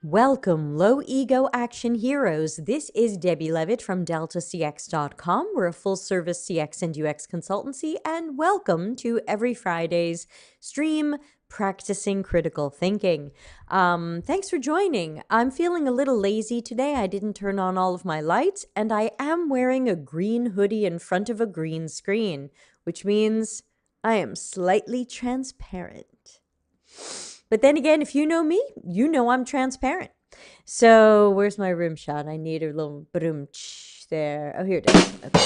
Welcome, low ego action heroes. This is Debbie Levitt from deltacx.com. We're a full service CX and UX consultancy, and welcome to every Friday's stream practicing critical thinking. Thanks for joining. I'm feeling a little lazy today. I didn't turn on all of my lights, and I am wearing a green hoodie in front of a green screen, which means I am slightly transparent. But then again, if you know me, you know I'm transparent. So where's my rim shot? I need a little boom there. Oh, here it is. Okay.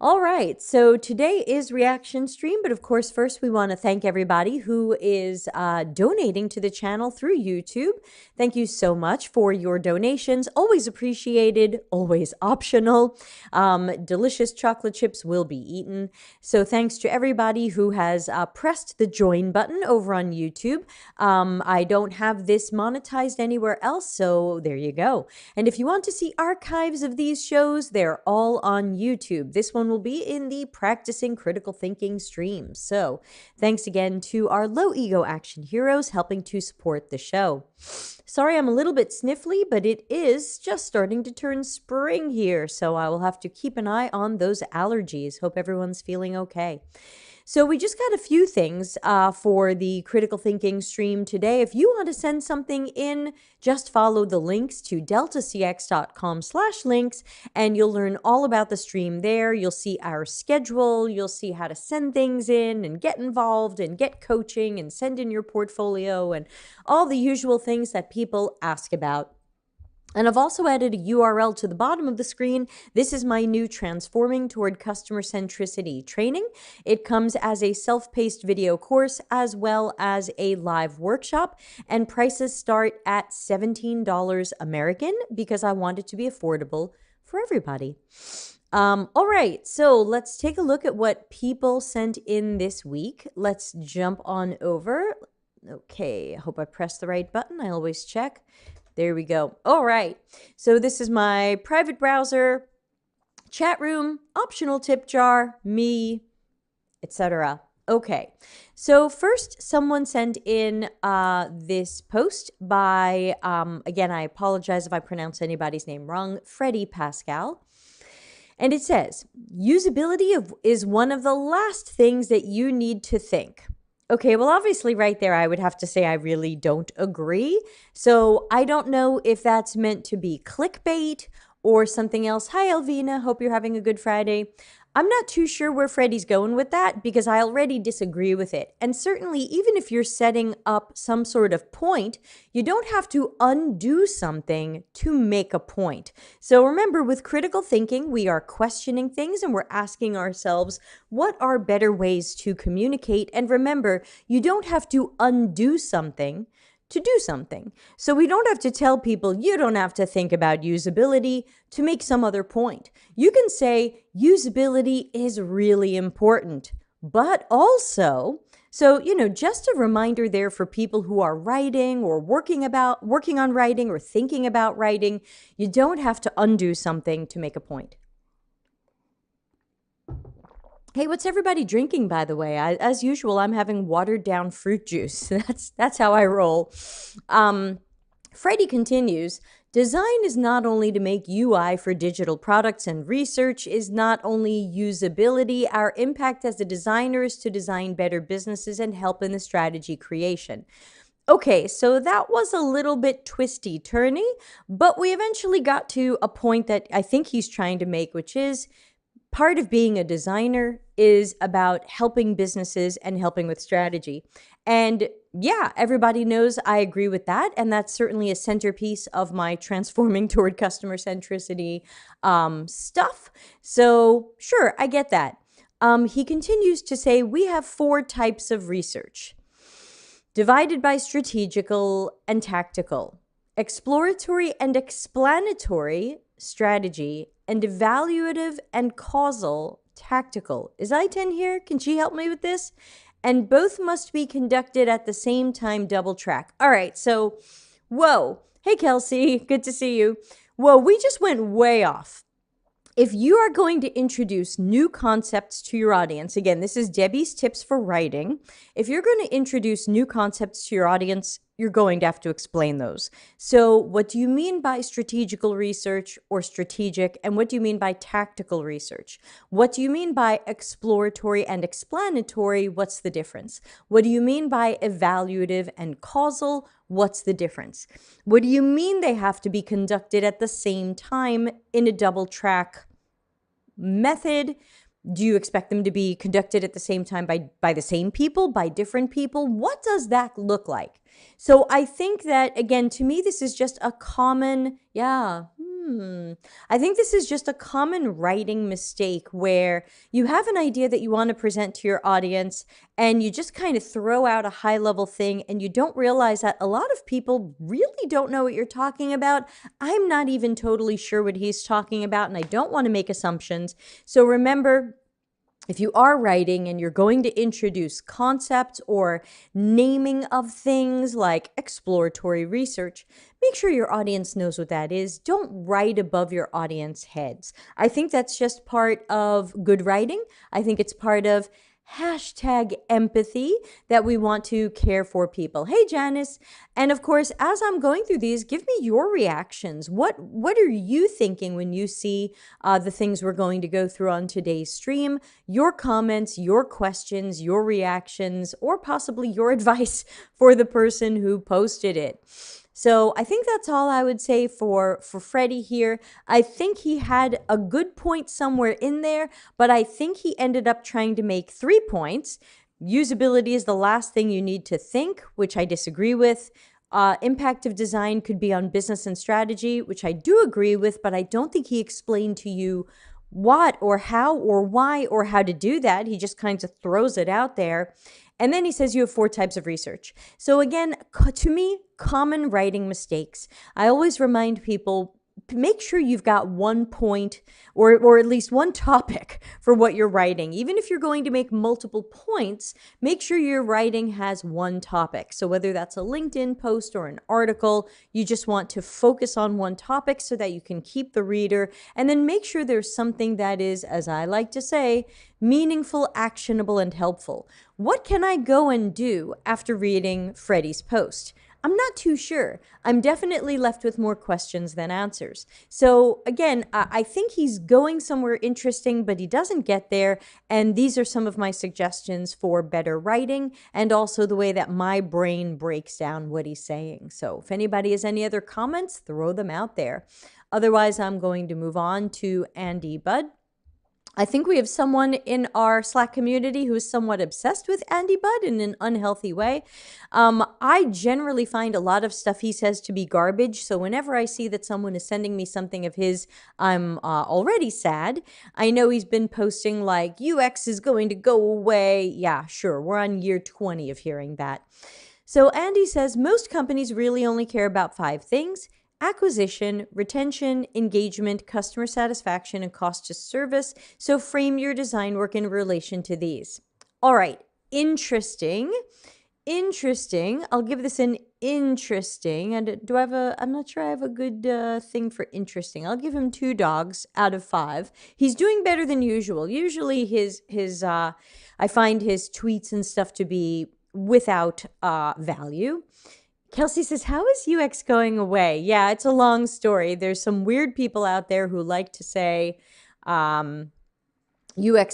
All right, so today is reaction stream, but of course, first we want to thank everybody who is donating to the channel through YouTube. Thank you so much for your donations. Always appreciated, always optional. Delicious chocolate chips will be eaten. So thanks to everybody who has pressed the join button over on YouTube. I don't have this monetized anywhere else, so there you go. And if you want to see archives of these shows, they're all on YouTube. This one will be in the practicing critical thinking stream. So thanks again to our low ego action heroes helping to support the show. Sorry, I'm a little bit sniffly, but it is just starting to turn spring here, so I will have to keep an eye on those allergies. Hope everyone's feeling okay. So we just got a few things for the critical thinking stream today. If you want to send something in, just follow the links to deltacx.com/links, and you'll learn all about the stream there. You'll see our schedule. You'll see how to send things in and get involved and get coaching and send in your portfolio and all the usual things that people ask about. And I've also added a URL to the bottom of the screen. This is my new Transforming Toward Customer Centricity training. It comes as a self-paced video course as well as a live workshop, and prices start at $17 American because I want it to be affordable for everybody. All right, so let's take a look at what people sent in this week. Let's jump on over. Okay, I hope I pressed the right button. I always check. There we go. All right. So this is my private browser, chat room, optional tip jar, me, etc. Okay. So first, someone sent in this post by, again, I apologize if I pronounce anybody's name wrong, Freddie Pascal. And it says, usability is one of the last things that you need to think. Okay, well, obviously right there, I would have to say I really don't agree. So I don't know if that's meant to be clickbait or something else. Hi, Elvina. Hope you're having a good Friday. I'm not too sure where Freddie's going with that because I already disagree with it. And certainly, even if you're setting up some sort of point, you don't have to undo something to make a point. So remember, with critical thinking, we are questioning things and we're asking ourselves, what are better ways to communicate? And remember, you don't have to undo something to do something. So we don't have to tell people you don't have to think about usability to make some other point. You can say usability is really important, but also, so, just a reminder there for people who are writing or working on writing or thinking about writing, you don't have to undo something to make a point. Hey, what's everybody drinking, by the way? As usual, I'm having watered down fruit juice. That's how I roll. Freddie continues, design is not only to make UI for digital products, and research is not only usability. Our impact as a designer is to design better businesses and help in the strategy creation. Okay, so that was a little bit twisty-turny, but we eventually got to a point that I think he's trying to make, which is part of being a designer is about helping businesses and helping with strategy. And yeah, everybody knows I agree with that. And that's certainly a centerpiece of my transforming toward customer centricity stuff. So sure, I get that. He continues to say, we have 4 types of research, divided by strategical and tactical, exploratory and explanatory strategy, and evaluative and causal tactical. Is I-10 here? Can she help me with this? And both must be conducted at the same time, double track. All right, so, whoa. Hey, Kelsey, good to see you. Whoa, we just went way off. If you are going to introduce new concepts to your audience, again, this is Debbie's tips for writing. If you're going to introduce new concepts to your audience, you're going to have to explain those. So, what do you mean by strategical research or strategic? And what do you mean by tactical research? What do you mean by exploratory and explanatory? What's the difference? What do you mean by evaluative and causal? What's the difference? What do you mean they have to be conducted at the same time in a double track method? Do you expect them to be conducted at the same time by the same people, by different people? What does that look like? So I think that, again, to me, this is just a common, I think this is just a common writing mistake where you have an idea that you want to present to your audience and you just kind of throw out a high level thing and you don't realize that a lot of people really don't know what you're talking about. I'm not even totally sure what he's talking about, and I don't want to make assumptions. So remember, if you are writing and you're going to introduce concepts or naming of things like exploratory research, make sure your audience knows what that is. Don't write above your audience heads. I think that's just part of good writing. I think it's part of #empathy that we want to care for people. Hey, Janice. And of course, as I'm going through these, give me your reactions. What are you thinking when you see the things we're going to go through on today's stream? Your comments, your questions, your reactions, or possibly your advice for the person who posted it. So I think that's all I would say for Freddie here. I think he had a good point somewhere in there, but I think he ended up trying to make 3 points. Usability is the last thing you need to think, which I disagree with. Impact of design could be on business and strategy, which I do agree with, but I don't think he explained to you what or how or why or how to do that. He just kind of throws it out there. And then he says you have 4 types of research. So again, to me, common writing mistakes. I always remind people, make sure you've got 1 point or at least 1 topic for what you're writing. Even if you're going to make multiple points, make sure your writing has 1 topic. So whether that's a LinkedIn post or an article, you just want to focus on 1 topic so that you can keep the reader, and then make sure there's something that is, as I like to say, meaningful, actionable, and helpful. What can I go and do after reading Freddie's post? I'm not too sure. I'm definitely left with more questions than answers. So again, I think he's going somewhere interesting, but he doesn't get there. And these are some of my suggestions for better writing and also the way that my brain breaks down what he's saying. So if anybody has any other comments, throw them out there. Otherwise, I'm going to move on to Andy Budd. I think we have someone in our Slack community who is somewhat obsessed with Andy Budd in an unhealthy way. I generally find a lot of stuff he says to be garbage. So whenever I see that someone is sending me something of his, I'm already sad. I know he's been posting like UX is going to go away. Yeah, sure. We're on year 20 of hearing that. So Andy says most companies really only care about 5 things: acquisition, retention, engagement, customer satisfaction, and cost to service. So frame your design work in relation to these. All right, interesting. I'll give this an interesting. And do I have I'm not sure I have a good thing for interesting. I'll give him 2 dogs out of 5. He's doing better than usual. Usually I find his tweets and stuff to be without value. Kelsey says, how is UX going away? Yeah, it's a long story. There's some weird people out there who like to say UX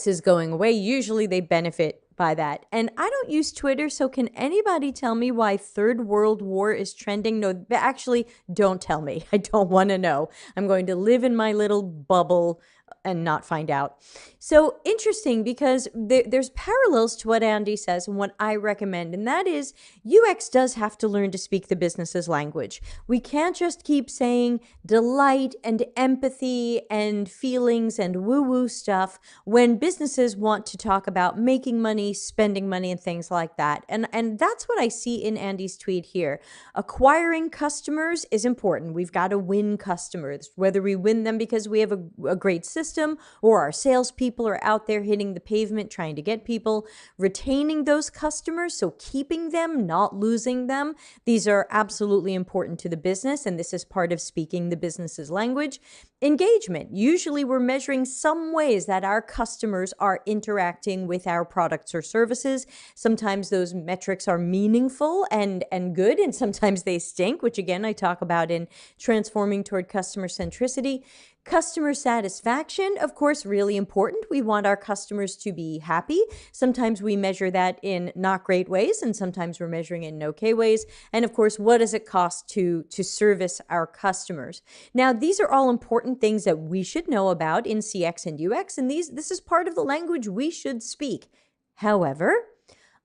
is going away. Usually they benefit by that. And I don't use Twitter, so can anybody tell me why Third World War is trending? No, actually, don't tell me. I don't want to know. I'm going to live in my little bubble and not find out. So interesting, because there's parallels to what Andy says and what I recommend, and that is UX does have to learn to speak the business's language. We can't just keep saying delight and empathy and feelings and woo-woo stuff when businesses want to talk about making money, spending money, and things like that. And that's what I see in Andy's tweet here. Acquiring customers is important. We've got to win customers, whether we win them because we have a great system system, or our salespeople are out there hitting the pavement trying to get people, retaining those customers, so keeping them, not losing them. These are absolutely important to the business, and this is part of speaking the business's language. Engagement. Usually we're measuring some ways that our customers are interacting with our products or services. Sometimes those metrics are meaningful and good, and sometimes they stink, which again, I talk about in Transforming Toward Customer Centricity. Customer satisfaction, of course, really important. We want our customers to be happy. Sometimes we measure that in not great ways, and sometimes we're measuring it in okay ways. And of course, what does it cost to service our customers? Now, these are all important things that we should know about in CX and UX, and this is part of the language we should speak. However,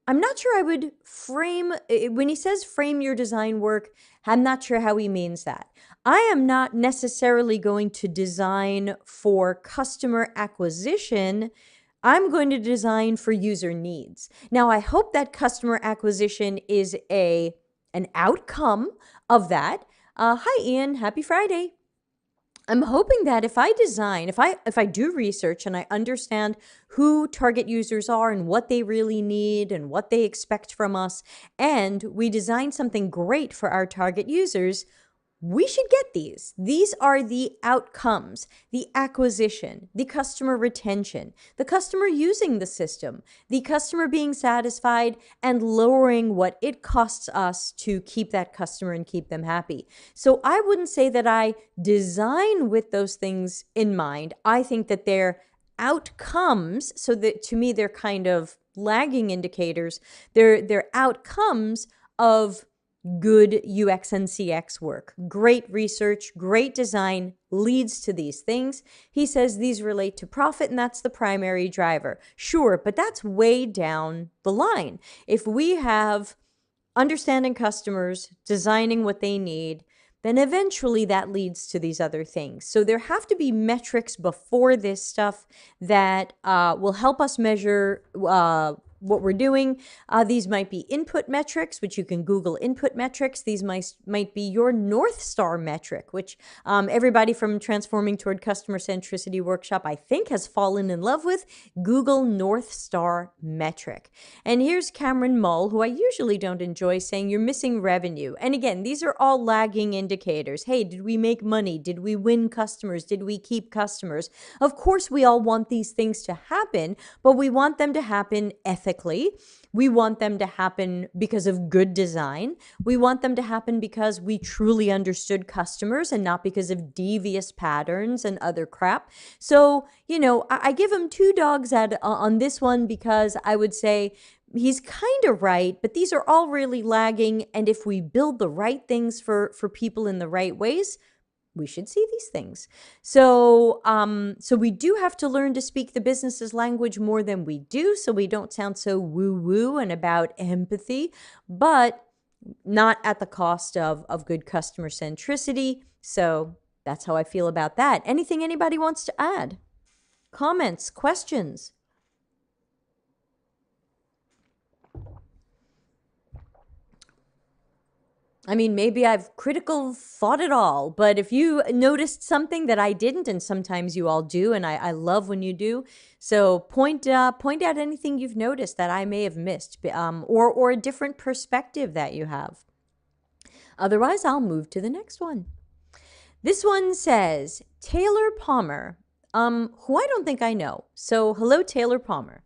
I'm not sure I would frame, when he says frame your design work, I'm not sure how he means that. I am not necessarily going to design for customer acquisition. I'm going to design for user needs. Now, I hope that customer acquisition is an outcome of that. Hi, Ian. Happy Friday. I'm hoping that if I design, if I do research and I understand who target users are and what they really need and what they expect from us, and we design something great for our target users, we should get these. These are the outcomes, the acquisition, the customer retention, the customer using the system, the customer being satisfied, and lowering what it costs us to keep that customer and keep them happy. So I wouldn't say that I design with those things in mind. I think that they're outcomes, so that to me they're kind of lagging indicators. They're outcomes of good UX and CX work. Great research, great design leads to these things. He says these relate to profit, and that's the primary driver. Sure, but that's way down the line. If we have understanding customers, designing what they need, then eventually that leads to these other things. So there have to be metrics before this stuff that will help us measure what we're doing. These might be input metrics, which you can Google input metrics. These might be your North Star metric, which everybody from Transforming Toward Customer Centricity Workshop, I think, has fallen in love with. Google North Star metric. And here's Cameron Mull, who I usually don't enjoy, saying you're missing revenue. And again, these are all lagging indicators. Hey, did we make money? Did we win customers? Did we keep customers? Of course, we all want these things to happen, but we want them to happen ethically. We want them to happen because of good design. We want them to happen because we truly understood customers and not because of devious patterns and other crap. So, I give him 2 dogs on this one, because I would say he's kind of right, but these are all really lagging. And if we build the right things for people in the right ways, we should see these things. So we do have to learn to speak the business's language more than we do, so we don't sound so woo-woo and about empathy, but not at the cost of good customer centricity. So that's how I feel about that. Anything anybody wants to add? Comments, questions? I mean, maybe I've critical thought it all, but if you noticed something that I didn't, and sometimes you all do, and I love when you do, so point out anything you've noticed that I may have missed, or a different perspective that you have. Otherwise, I'll move to the next one. This one says, Taylor Palmer, who I don't think I know. So hello, Taylor Palmer.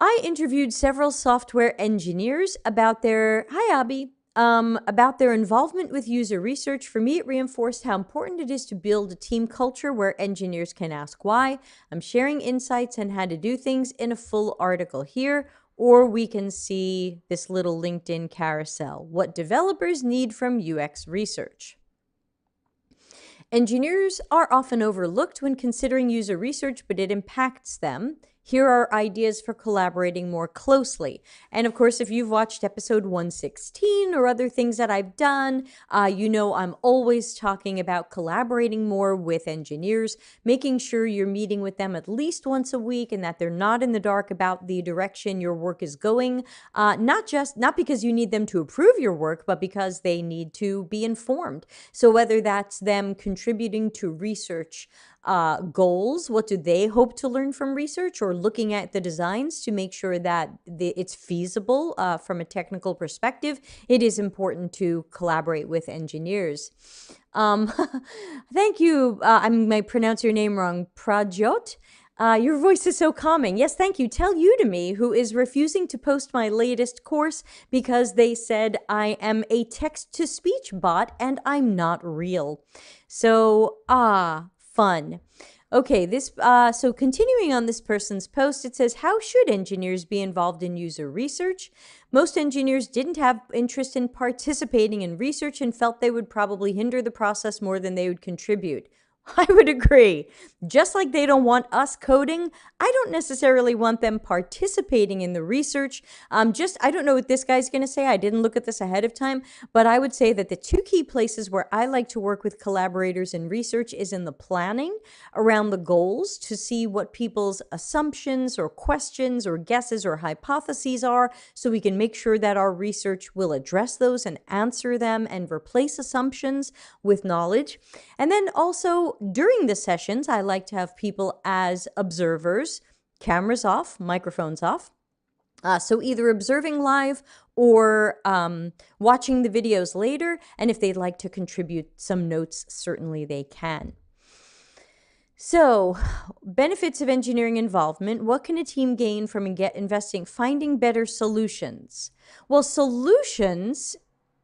I interviewed several software engineers about their involvement with user research. For me, it reinforced how important it is to build a team culture where engineers can ask why. I'm sharing insights on how to do things in a full article here, or we can see this little LinkedIn carousel. What developers need from UX research. Engineers are often overlooked when considering user research, but it impacts them. Here are ideas for collaborating more closely. And of course, if you've watched episode 116 or other things that I've done, I'm always talking about collaborating more with engineers, making sure you're meeting with them at least once a week and that they're not in the dark about the direction your work is going. Not because you need them to approve your work, but because they need to be informed. So whether that's them contributing to research, goals. What do they hope to learn from research, or looking at the designs to make sure that it's feasible from a technical perspective. It is important to collaborate with engineers. Thank you. I might pronounce your name wrong. Prajot. Your voice is so calming. Yes, thank you. Tell Udemy, who is refusing to post my latest course because they said I am a text-to-speech bot and I'm not real. So, fun. Okay, so continuing on this person's post, it says, how should engineers be involved in user research? Most engineers didn't have interest in participating in research and felt they would probably hinder the process more than they would contribute. I would agree. Just like they don't want us coding, I don't necessarily want them participating in the research. I don't know what this guy's going to say. I didn't look at this ahead of time, but I would say that the two key places where I like to work with collaborators in research is in the planning around the goals to see what people's assumptions or questions or guesses or hypotheses are, so we can make sure that our research will address those and answer them and replace assumptions with knowledge. And then also, during the sessions, I like to have people as observers, cameras off, microphones off. So either observing live or watching the videos later. And if they'd like to contribute some notes, certainly they can. So, benefits of engineering involvement. What can a team gain from investing? Finding better solutions. Well, solutions,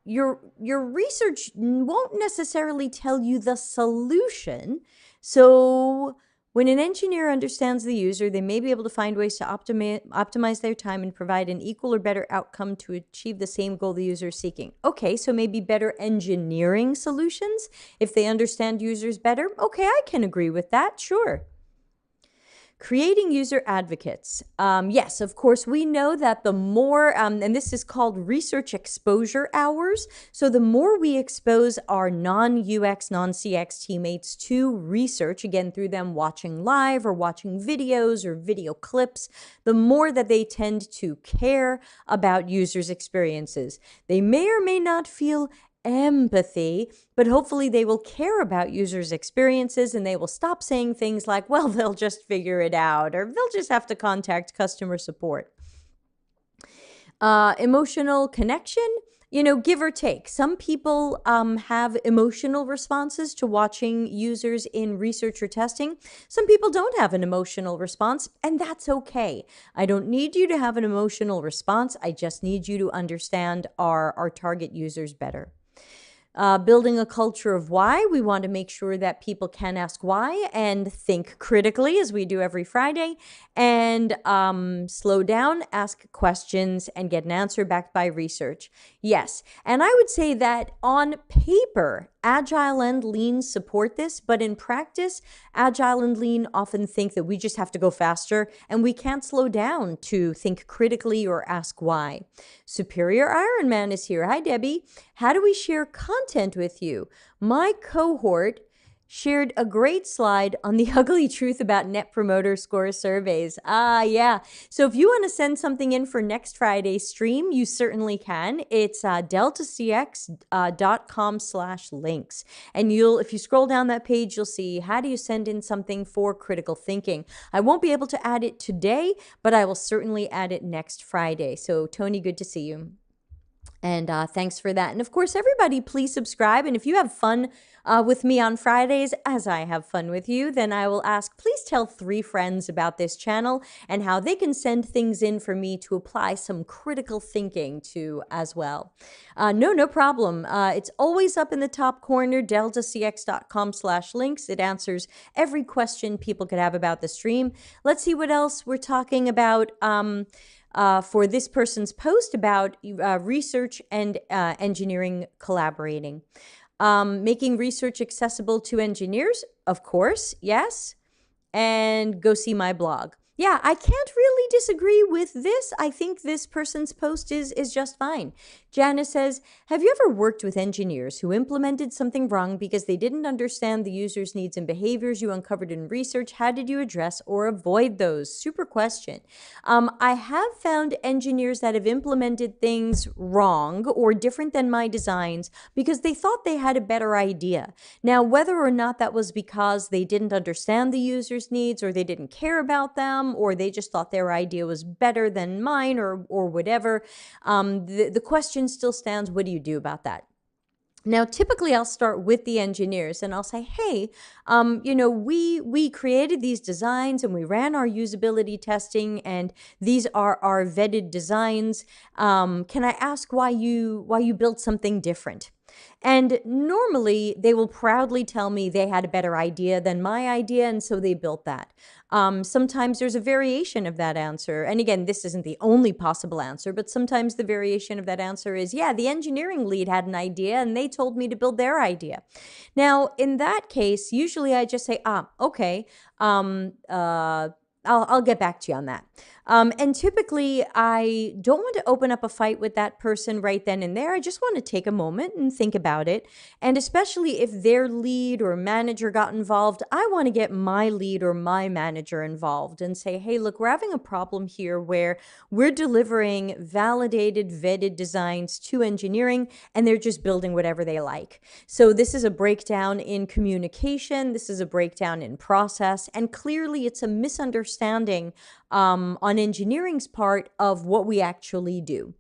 your research won't necessarily tell you the solution. So when an engineer understands the user, they may be able to find ways to optimize their time and provide an equal or better outcome to achieve the same goal the user is seeking. Okay, so maybe better engineering solutions if they understand users better. Okay, I can agree with that, sure. Creating user advocates. Yes, of course, we know that the more, and this is called research exposure hours. So the more we expose our non-UX, non-CX teammates to research, again, through them watching live or watching videos or video clips, the more that they tend to care about users' experiences. They may or may not feel empathy, but hopefully they will care about users' experiences and they will stop saying things like, well, they'll just figure it out, or they'll just have to contact customer support. Emotional connection, give or take. Some people have emotional responses to watching users in research or testing. Some people don't have an emotional response, and that's okay. I don't need you to have an emotional response. I just need you to understand our target users better. Building a culture of why. We want to make sure that people can ask why and think critically, as we do every Friday, and slow down, ask questions, and get an answer backed by research. Yes, and I would say that on paper, Agile and Lean support this, but in practice, Agile and Lean often think that we just have to go faster and we can't slow down to think critically or ask why. Superior Ironman is here. Hi, Debbie. How do we share content with you? My cohort shared a great slide on the ugly truth about Net Promoter Score surveys. Yeah. So if you want to send something in for next Friday's stream, you certainly can. It's deltacx.com/links. And if you scroll down that page, you'll see how do you send in something for critical thinking. I won't be able to add it today, but I will certainly add it next Friday. So Tony, good to see you. And thanks for that. And of course, everybody, please subscribe. And if you have fun with me on Fridays, as I have fun with you, then I will ask, please tell 3 friends about this channel and how they can send things in for me to apply some critical thinking to as well. No problem. It's always up in the top corner, deltacx.com/links. It answers every question people could have about the stream. Let's see what else we're talking about. For this person's post about research and engineering collaborating. Making research accessible to engineers, of course, yes. And go see my blog. Yeah, I can't really disagree with this. I think this person's post is just fine. Janice says, have you ever worked with engineers who implemented something wrong because they didn't understand the user's needs and behaviors you uncovered in research? How did you address or avoid those? Super question. I have found engineers that have implemented things wrong or different than my designs because they thought they had a better idea. Now, whether or not that was because they didn't understand the user's needs or they didn't care about them, or they just thought their idea was better than mine, or whatever. The question still stands, what do you do about that? Now, typically, I'll start with the engineers and I'll say, hey, we created these designs and we ran our usability testing, and these are our vetted designs. Can I ask why you built something different? And normally they will proudly tell me they had a better idea than my idea, and so they built that. Sometimes there's a variation of that answer. And again, this isn't the only possible answer, but sometimes the variation of that answer is, yeah, the engineering lead had an idea and they told me to build their idea. Now, in that case, usually I just say, okay, I'll get back to you on that. And typically, I don't want to open up a fight with that person right then and there. I just want to take a moment and think about it. And especially if their lead or manager got involved, I want to get my lead or my manager involved and say, hey, look, we're having a problem here where we're delivering validated, vetted designs to engineering, and they're just building whatever they like. So this is a breakdown in communication. This is a breakdown in process. And clearly, it's a misunderstanding on engineering's part of what we actually do.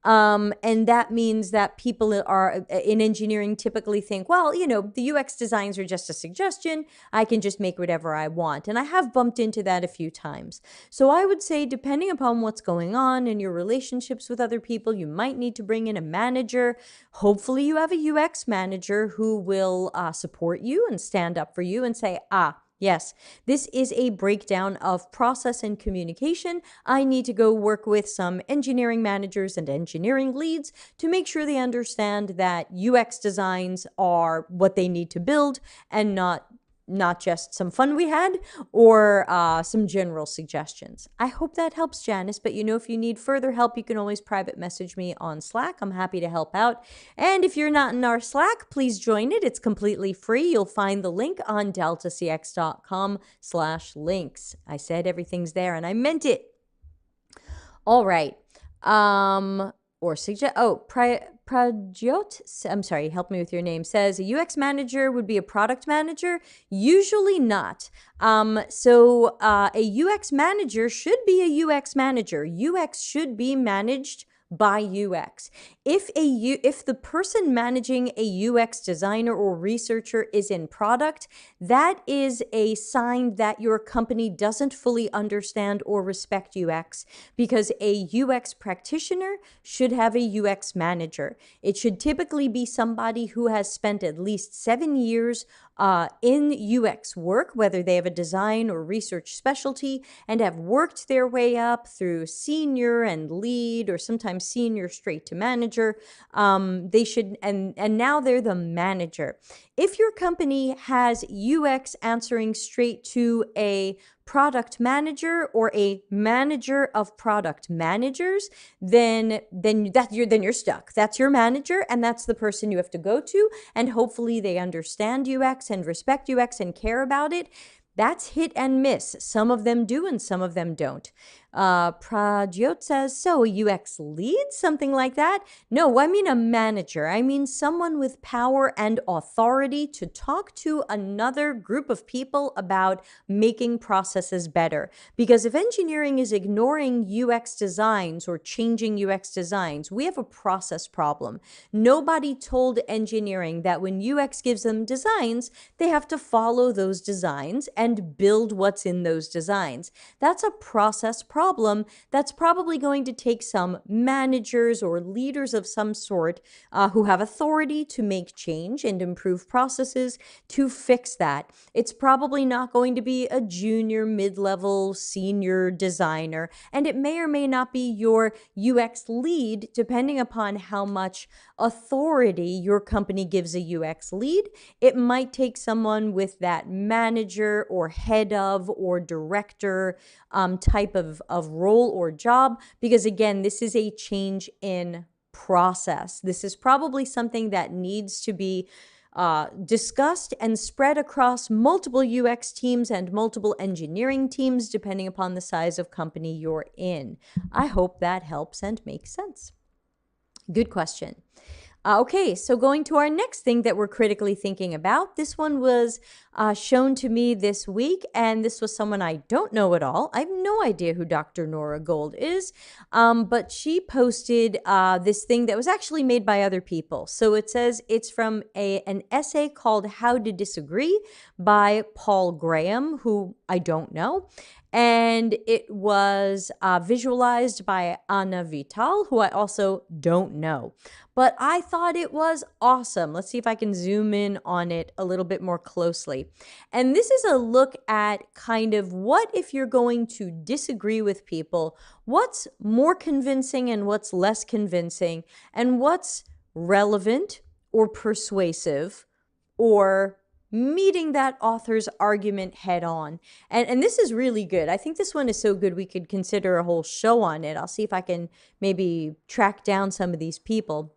And that means that people are in engineering typically think, well, the UX designs are just a suggestion. I can just make whatever I want. And I have bumped into that a few times. So I would say, depending upon what's going on in your relationships with other people, you might need to bring in a manager. Hopefully you have a UX manager who will support you and stand up for you and say, yes, this is a breakdown of process and communication. I need to go work with some engineering managers and engineering leads to make sure they understand that UX designs are what they need to build, and not just some fun we had or some general suggestions. I hope that helps, Janice. But if you need further help, you can always private message me on Slack. I'm happy to help out. And if you're not in our Slack, please join it. It's completely free. You'll find the link on deltacx.com/links. I said everything's there and I meant it. All right. Pradyot, I'm sorry, help me with your name, says a UX manager would be a product manager. Usually not. So a UX manager should be a UX manager. UX should be managed by UX. If the person managing a UX designer or researcher is in product, that is a sign that your company doesn't fully understand or respect UX, because a UX practitioner should have a UX manager. It should typically be somebody who has spent at least 7 years in UX work, whether they have a design or research specialty, and have worked their way up through senior and lead, or sometimes senior straight to manager. They should, and now they're the manager. If your company has UX answering straight to a product manager or a manager of product managers, then you're stuck. That's your manager, and that's the person you have to go to, and hopefully they understand UX and respect UX and care about it. That's hit and miss. Some of them do and some of them don't. Pradyot says, so a UX lead, something like that? No, I mean a manager. I mean someone with power and authority to talk to another group of people about making processes better. Because if engineering is ignoring UX designs or changing UX designs, we have a process problem. Nobody told engineering that when UX gives them designs, they have to follow those designs and build what's in those designs. That's a process problem. problem, that's probably going to take some managers or leaders of some sort who have authority to make change and improve processes to fix that. It's probably not going to be a junior, mid-level, senior designer, and it may or may not be your UX lead, depending upon how much authority your company gives a UX lead. It might take someone with that manager or head of or director type of role or job, because again, this is a change in process. This is probably something that needs to be discussed and spread across multiple UX teams and multiple engineering teams, depending upon the size of company you're in. I hope that helps and makes sense. Good question. Okay, so going to our next thing that we're critically thinking about. This one was shown to me this week, and this was someone I don't know at all. I have no idea who Dr. Nora Gold is, but she posted this thing that was actually made by other people. So it says it's from an essay called How to Disagree by Paul Graham, who I don't know. And it was visualized by Anna Vital, who I also don't know. But I thought it was awesome. Let's see if I can zoom in on it a little bit more closely. And this is a look at kind of what if you're going to disagree with people, what's more convincing and what's less convincing, and what's relevant or persuasive or meeting that author's argument head on. And this is really good. I think this one is so good we could consider a whole show on it. I'll see if I can maybe track down some of these people.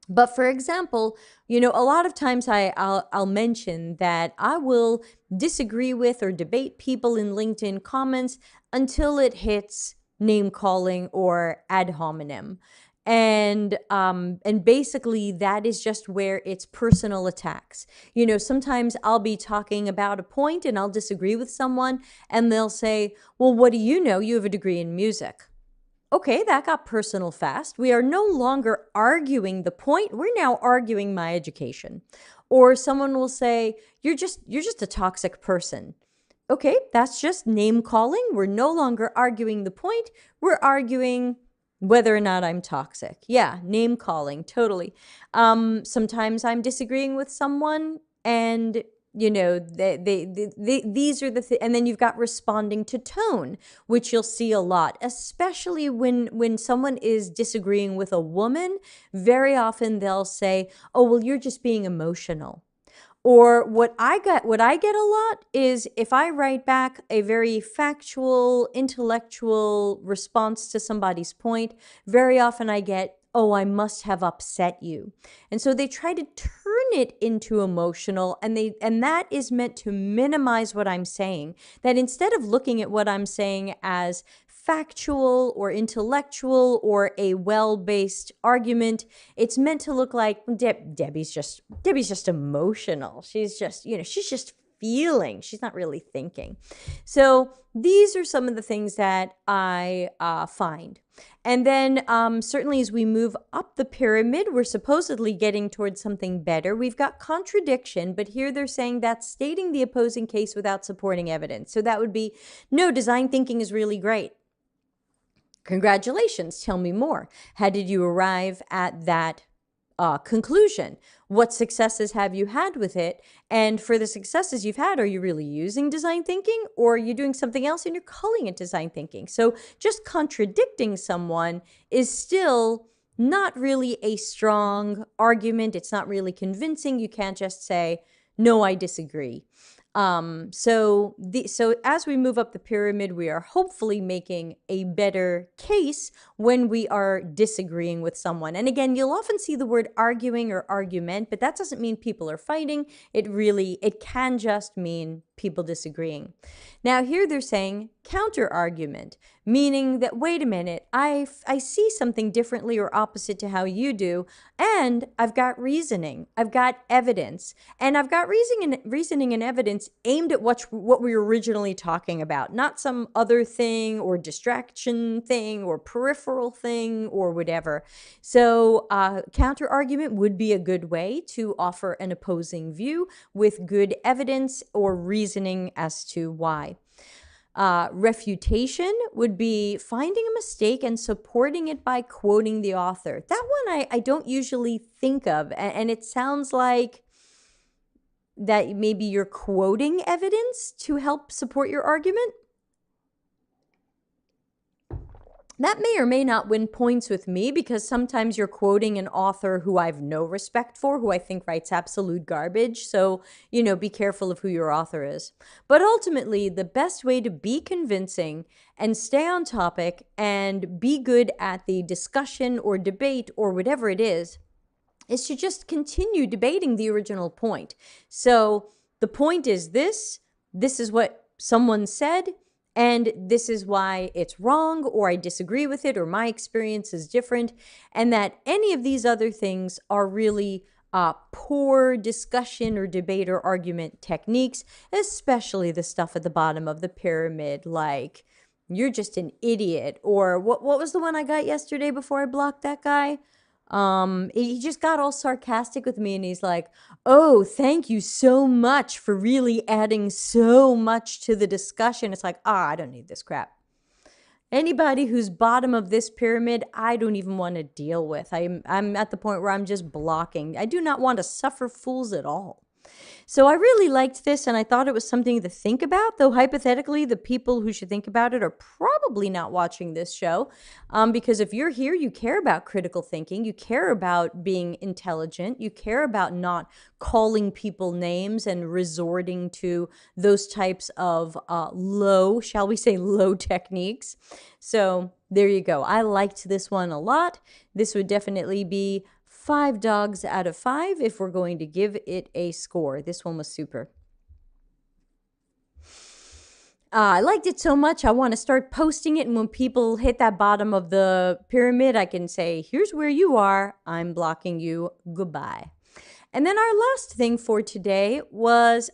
But for example, a lot of times I'll mention that I will disagree with or debate people in LinkedIn comments until it hits name calling or ad hominem. And basically that is just where it's personal attacks. Sometimes I'll be talking about a point and I'll disagree with someone and they'll say, well, what do you know? You have a degree in music. Okay, that got personal fast. We are no longer arguing the point. We're now arguing my education. Or someone will say, you're just a toxic person. Okay, that's just name calling. We're no longer arguing the point. We're arguing whether or not I'm toxic. Yeah, name calling, totally. Sometimes I'm disagreeing with someone and these are the and then you've got responding to tone, which you'll see a lot, especially when someone is disagreeing with a woman. Very often they'll say, oh, well, you're just being emotional. Or what I get a lot is if I write back a very factual, intellectual response to somebody's point, very often I get, oh, I must have upset you. And so they try to turn it into emotional, and that is meant to minimize what I'm saying. That instead of looking at what I'm saying as factual or intellectual or a well-based argument, it's meant to look like Debbie's just emotional. She's just feeling. She's not really thinking. So these are some of the things that I find. And then certainly as we move up the pyramid, we're supposedly getting towards something better. We've got contradiction, but here they're saying that's stating the opposing case without supporting evidence. So that would be, no, design thinking is really great. Congratulations, tell me more. How did you arrive at that conclusion? What successes have you had with it? And for the successes you've had, are you really using design thinking, or are you doing something else and you're calling it design thinking? So just contradicting someone is still not really a strong argument. It's not really convincing. You can't just say, no, I disagree. So as we move up the pyramid, we are hopefully making a better case when we are disagreeing with someone. And again, you'll often see the word arguing or argument, but that doesn't mean people are fighting. It can just mean people disagreeing. Now here they're saying counter argument, meaning that, wait a minute, I see something differently or opposite to how you do, and I've got reasoning, I've got evidence, and I've got reasoning and evidence aimed at what we were originally talking about, not some other thing or distraction thing or peripheral thing or whatever. So counter argument would be a good way to offer an opposing view with good evidence or reasoning as to why. Refutation would be finding a mistake and supporting it by quoting the author. That one I don't usually think of, and it sounds like that maybe you're quoting evidence to help support your argument. That may or may not win points with me, because sometimes you're quoting an author who I've no respect for, who I think writes absolute garbage. So, be careful of who your author is. But ultimately, the best way to be convincing and stay on topic and be good at the discussion or debate or whatever it is to just continue debating the original point. So the point is this is what someone said, and this is why it's wrong, or I disagree with it, or my experience is different, and that any of these other things are really poor discussion or debate or argument techniques, especially the stuff at the bottom of the pyramid, like, you're just an idiot, or what was the one I got yesterday before I blocked that guy? He just got all sarcastic with me, and he's like, "Oh, thank you so much for really adding so much to the discussion." It's like, I don't need this crap. Anybody who's bottom of this pyramid, I don't even want to deal with. I'm at the point where I'm just blocking. I do not want to suffer fools at all. So I really liked this, and I thought it was something to think about, though hypothetically, the people who should think about it are probably not watching this show, because if you're here, you care about critical thinking, you care about being intelligent, you care about not calling people names and resorting to those types of low techniques. So there you go. I liked this one a lot. This would definitely be 5 dogs out of 5 if we're going to give it a score. This one was super. I liked it so much, I want to start posting it, and when people hit that bottom of the pyramid, I can say, here's where you are, I'm blocking you, goodbye. And then our last thing for today was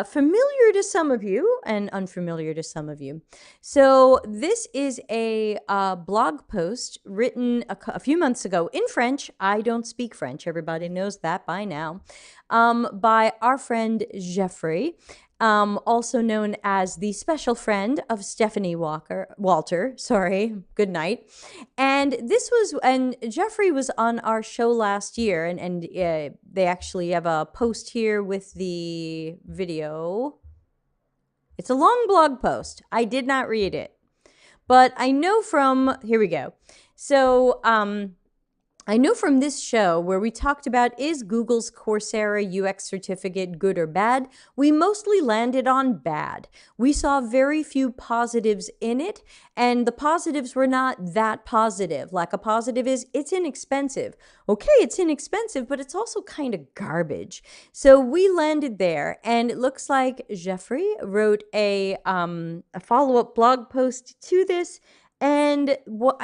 familiar to some of you and unfamiliar to some of you. So this is a blog post written a few months ago in French. I don't speak French. Everybody knows that by now. By our friend Jeffrey, also known as the special friend of Stephanie Walter. Sorry, good night. And Jeffrey was on our show last year, and they actually have a post here with the video. It's a long blog post. I did not read it, but I know here we go. So, I know from this show where we talked about, is Google's Coursera UX certificate good or bad? We mostly landed on bad. We saw very few positives in it, and the positives were not that positive. Like, a positive is it's inexpensive. Okay, it's inexpensive, but it's also kind of garbage. So we landed there, and it looks like Jeffrey wrote a follow-up blog post to this. And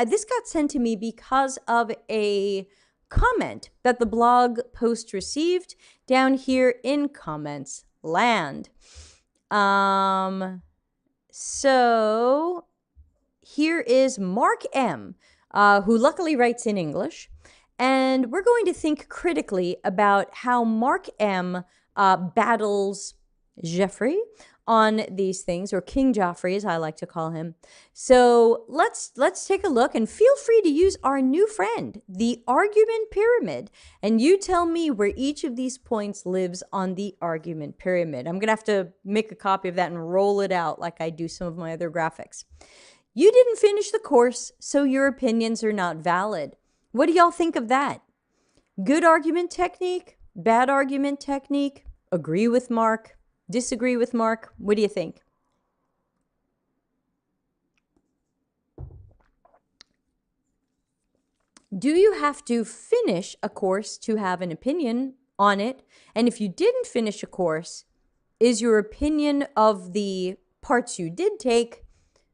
this got sent to me because of a comment that the blog post received down here in comments land. So here is Mark M., who luckily writes in English. And we're going to think critically about how Mark M. battles Jeffrey on these things, or King Joffrey, as I like to call him. So let's take a look, and feel free to use our new friend, the argument pyramid, and you tell me where each of these points lives on the argument pyramid. I'm gonna have to make a copy of that and roll it out like I do some of my other graphics. You didn't finish the course, so your opinions are not valid. What do y'all think of that? Good argument technique? Bad argument technique? Agree with Mark? Disagree with Mark? What do you think? Do you have to finish a course to have an opinion on it? And if you didn't finish a course, is your opinion of the parts you did take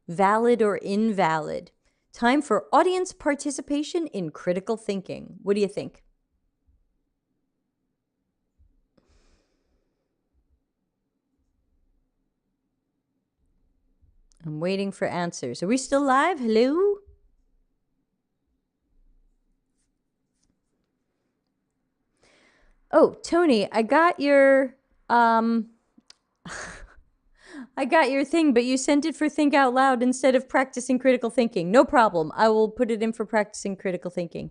valid or invalid? Time for audience participation in critical thinking. What do you think? I'm waiting for answers. Are we still live? Hello? Oh, Tony, I got your I got your thing, but you sent it for think out loud instead of practicing critical thinking. No problem. I will put it in for practicing critical thinking.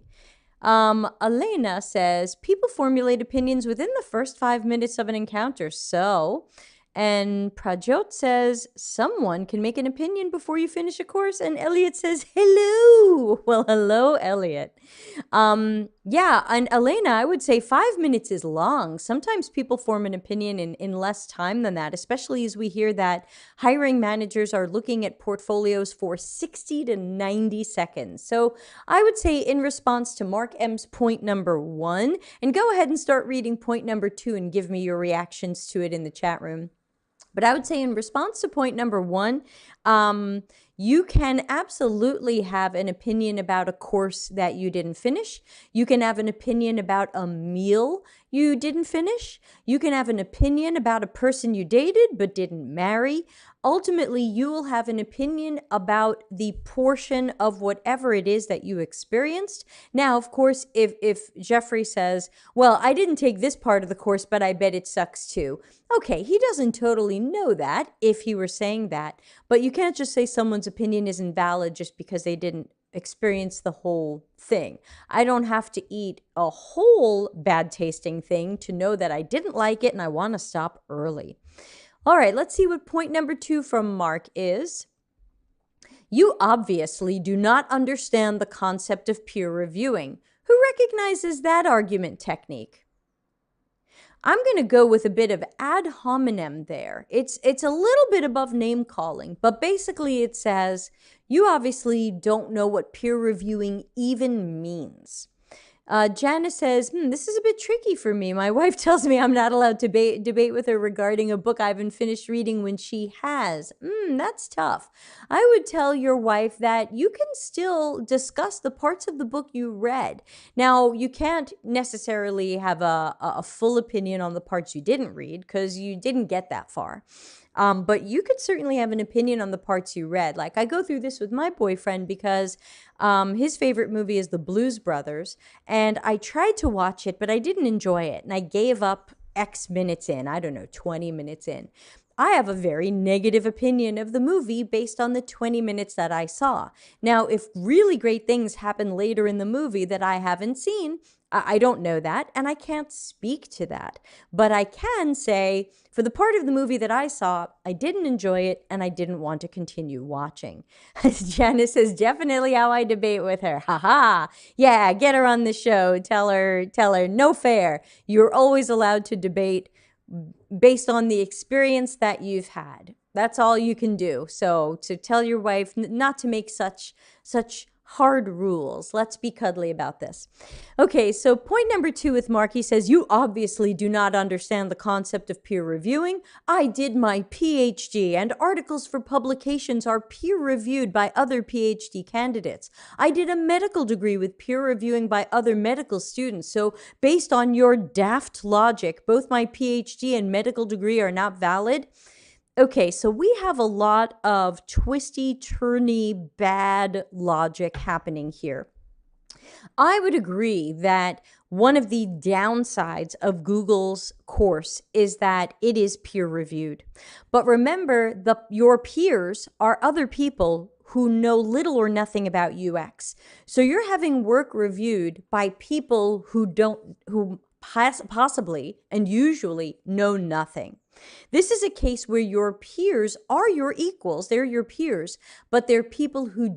Elena says people formulate opinions within the first 5 minutes of an encounter. So, and Prajot says someone can make an opinion before you finish a course. And Elliot says hello. Well, hello, Elliot. Yeah, and Elena, I would say 5 minutes is long. Sometimes people form an opinion in less time than that, especially as we hear that hiring managers are looking at portfolios for 60 to 90 seconds. So I would say in response to Mark M's point number 1, and go ahead and start reading point number 2 and give me your reactions to it in the chat room. But I would say in response to point number 1, you can absolutely have an opinion about a course that you didn't finish. You can have an opinion about a meal you didn't finish. You can have an opinion about a person you dated but didn't marry. Ultimately, you will have an opinion about the portion of whatever it is that you experienced. Now, of course, if Jeffrey says, well, I didn't take this part of the course, but I bet it sucks too. Okay, he doesn't totally know that if he were saying that, but you can't just say someone's opinion isn't valid just because they didn't experience the whole thing. I don't have to eat a whole bad tasting thing to know that I didn't like it and I want to stop early. All right, let's see what point number 2 from Mark is. You obviously do not understand the concept of peer reviewing. Who recognizes that argument technique? I'm going to go with a bit of ad hominem there. It's a little bit above name calling, but basically it says, you obviously don't know what peer reviewing even means. Janice says, this is a bit tricky for me. My wife tells me I'm not allowed to debate with her regarding a book I haven't finished reading when she has. That's tough. I would tell your wife that you can still discuss the parts of the book you read. Now, you can't necessarily have a full opinion on the parts you didn't read because you didn't get that far. But you could certainly have an opinion on the parts you read. Like, I go through this with my boyfriend because his favorite movie is The Blues Brothers, and I tried to watch it, but I didn't enjoy it, and I gave up X minutes in, I don't know, 20 minutes in. I have a very negative opinion of the movie based on the 20 minutes that I saw. Now, if really great things happen later in the movie that I haven't seen, I don't know that, and I can't speak to that. But I can say, for the part of the movie that I saw, I didn't enjoy it, and I didn't want to continue watching. Janice says, definitely how I debate with her. Ha. Yeah, get her on the show. Tell her, no fair. You're always allowed to debate based on the experience that you've had. That's all you can do. So to tell your wife not to make such hard rules. Let's be cuddly about this. Okay, so point number 2 with Mark, he says, you obviously do not understand the concept of peer reviewing. I did my PhD, and articles for publications are peer reviewed by other PhD candidates. I did a medical degree with peer reviewing by other medical students. So based on your daft logic, both my PhD and medical degree are not valid. Okay, so we have a lot of twisty, turny, bad logic happening here. I would agree that one of the downsides of Google's course is that it is peer-reviewed. But remember, your peers are other people who know little or nothing about UX. So you're having work reviewed by people who possibly and usually know nothing. This is a case where your peers are your equals. They're your peers, but they're people who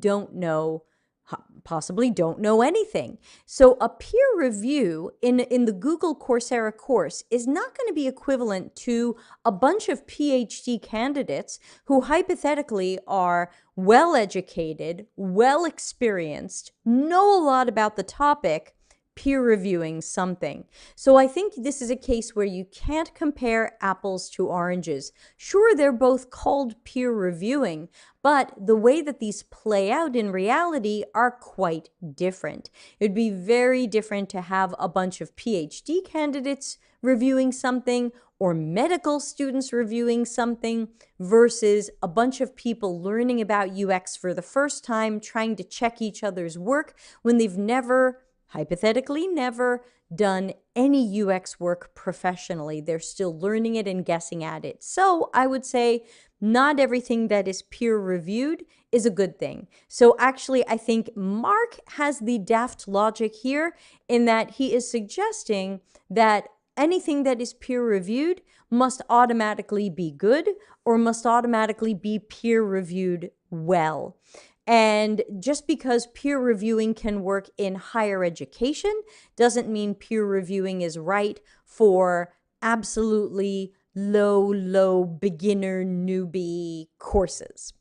possibly don't know anything. So a peer review in the Google Coursera course is not going to be equivalent to a bunch of PhD candidates who hypothetically are well-educated, well-experienced, know a lot about the topic, peer reviewing something. So I think this is a case where you can't compare apples to oranges. Sure, they're both called peer reviewing, but the way that these play out in reality are quite different. It would be very different to have a bunch of PhD candidates reviewing something or medical students reviewing something versus a bunch of people learning about UX for the first time, trying to check each other's work when they've hypothetically never done any UX work professionally. They're still learning it and guessing at it. So I would say not everything that is peer-reviewed is a good thing. So actually, I think Mark has the daft logic here in that he is suggesting that anything that is peer-reviewed must automatically be good or must automatically be peer-reviewed well. And just because peer reviewing can work in higher education doesn't mean peer reviewing is right for absolutely low beginner newbie courses.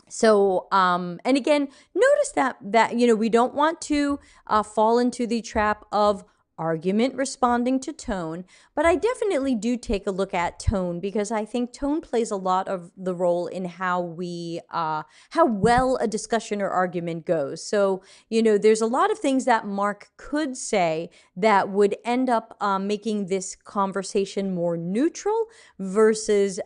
So, and again, notice that we don't want to fall into the trap of argument responding to tone, but I definitely do take a look at tone because I think tone plays a lot of the role in how well a discussion or argument goes. So, there's a lot of things that Mark could say that would end up making this conversation more neutral versus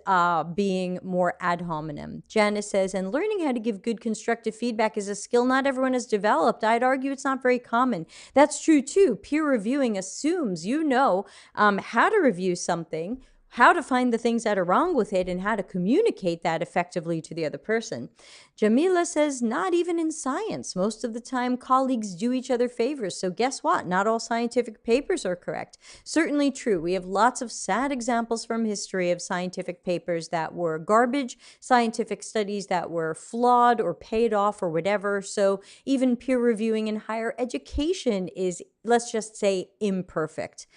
being more ad hominem. Janice says, and learning how to give good constructive feedback is a skill not everyone has developed. I'd argue it's not very common. That's true too. Peer reviewing assumes how to review something, how to find the things that are wrong with it, and how to communicate that effectively to the other person. Jamila says, not even in science. Most of the time, colleagues do each other favors. So guess what? Not all scientific papers are correct. Certainly true. We have lots of sad examples from history of scientific papers that were garbage, scientific studies that were flawed or paid off or whatever. So even peer reviewing in higher education is, let's just say, imperfect.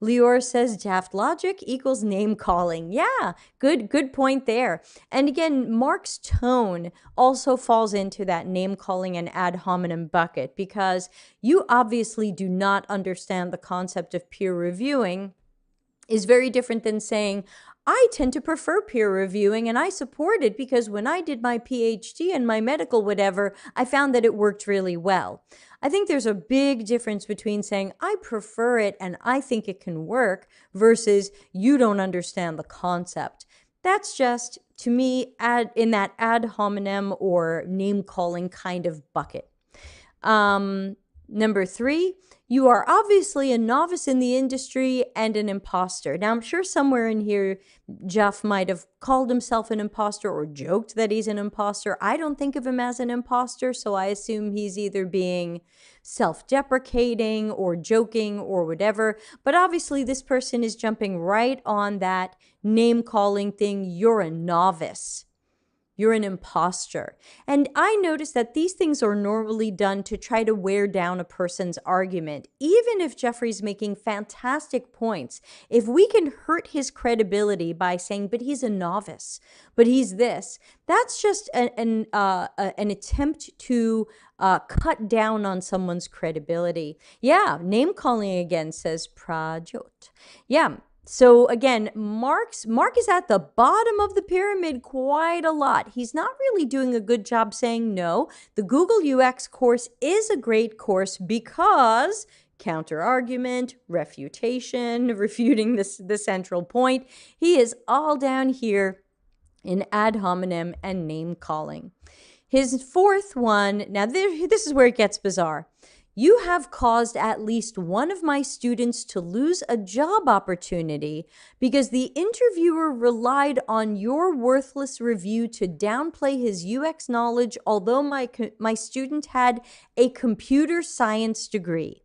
Lior says daft logic equals name calling. Yeah, good point there. And again, Mark's tone also falls into that name calling and ad hominem bucket because you obviously do not understand the concept of peer reviewing is very different than saying, I tend to prefer peer reviewing and I support it because when I did my PhD and my medical whatever, I found that it worked really well. I think there's a big difference between saying, I prefer it and I think it can work versus you don't understand the concept. That's just, to me, in that ad hominem or name calling kind of bucket. Number 3, you are obviously a novice in the industry and an imposter. Now, I'm sure somewhere in here, Jeff might have called himself an imposter or joked that he's an imposter. I don't think of him as an imposter, so I assume he's either being self-deprecating or joking or whatever. But obviously, this person is jumping right on that name-calling thing. You're a novice. You're an imposter. And I notice that these things are normally done to try to wear down a person's argument. Even if Jeffrey's making fantastic points, if we can hurt his credibility by saying, but he's a novice, but he's this, that's just an attempt to cut down on someone's credibility. Yeah, name calling again, says Prajot. Yeah. So again, Mark is at the bottom of the pyramid quite a lot. He's not really doing a good job saying no. The Google UX course is a great course because counter-argument, refutation, refuting the central point. He is all down here in ad hominem and name calling. His 4th one, now this is where it gets bizarre. You have caused at least one of my students to lose a job opportunity because the interviewer relied on your worthless review to downplay his UX knowledge, although my student had a computer science degree.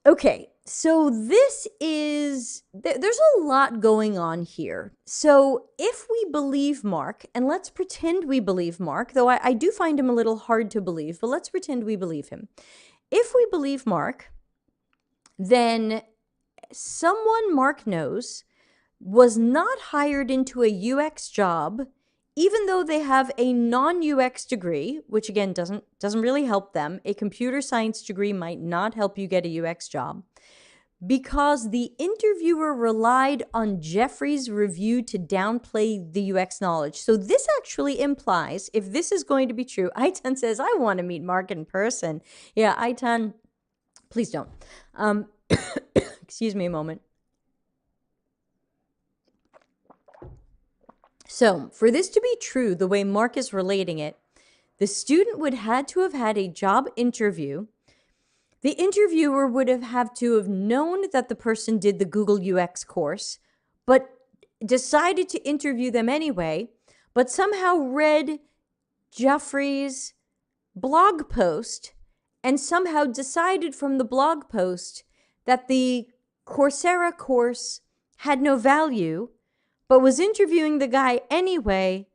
Okay, so there's a lot going on here. So if we believe Mark, and let's pretend we believe Mark, though I do find him a little hard to believe, but let's pretend we believe him. If we believe Mark, then someone Mark knows was not hired into a UX job, even though they have a non-UX degree, which again doesn't really help them. A computer science degree might not help you get a UX job, because the interviewer relied on Jeffrey's review to downplay the UX knowledge. So this actually implies, if this is going to be true, Aitan says, I want to meet Mark in person. Yeah, Aitan, please don't. Excuse me a moment. So for this to be true, the way Mark is relating it, the student would had to have had a job interview. The interviewer would have had to have known that the person did the Google UX course, but decided to interview them anyway, but somehow read Jeffrey's blog post and somehow decided from the blog post that the Coursera course had no value, but was interviewing the guy anyway,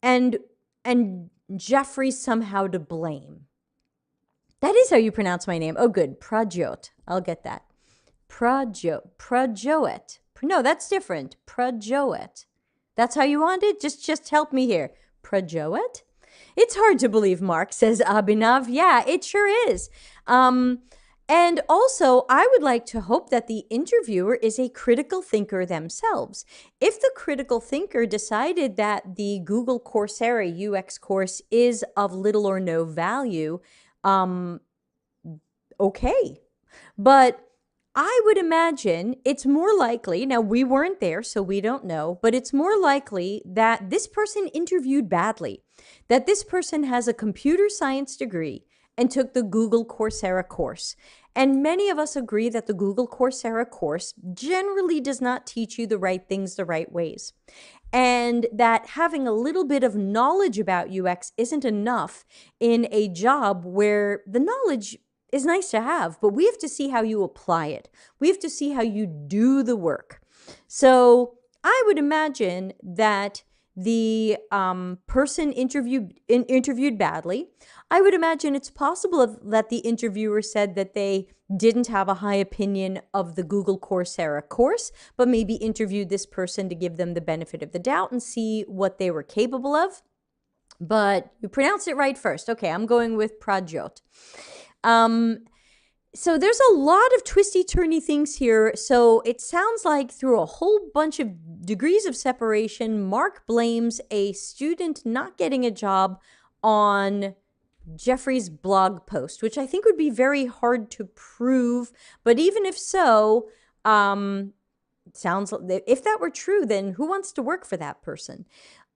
and Jeffrey's somehow to blame. That is how you pronounce my name. Oh, good. Prajoet. I'll get that. Prajoet. No, that's different. Prajoet. That's how you want it? Just help me here. Prajoet? It's hard to believe, Mark, says Abhinav. Yeah, it sure is. And also, I would like to hope that the interviewer is a critical thinker themselves. If the critical thinker decided that the Google Coursera UX course is of little or no value, okay. But I would imagine it's more likely, now we weren't there, so we don't know, but it's more likely that this person interviewed badly, that this person has a computer science degree and took the Google Coursera course. And many of us agree that the Google Coursera course generally does not teach you the right things the right ways. And that having a little bit of knowledge about UX isn't enough in a job where the knowledge is nice to have, but we have to see how you apply it. We have to see how you do the work. So I would imagine that the person interviewed badly. I would imagine it's possible that the interviewer said that they didn't have a high opinion of the Google Coursera course, but maybe interviewed this person to give them the benefit of the doubt and see what they were capable of. But you pronounced it right first. Okay, I'm going with Prajoet. So there's a lot of twisty-turny things here. So it sounds like through a whole bunch of degrees of separation, Mark blames a student not getting a job on Jeffrey's blog post, which I think would be very hard to prove. But even if so, sounds if that were true, then who wants to work for that person?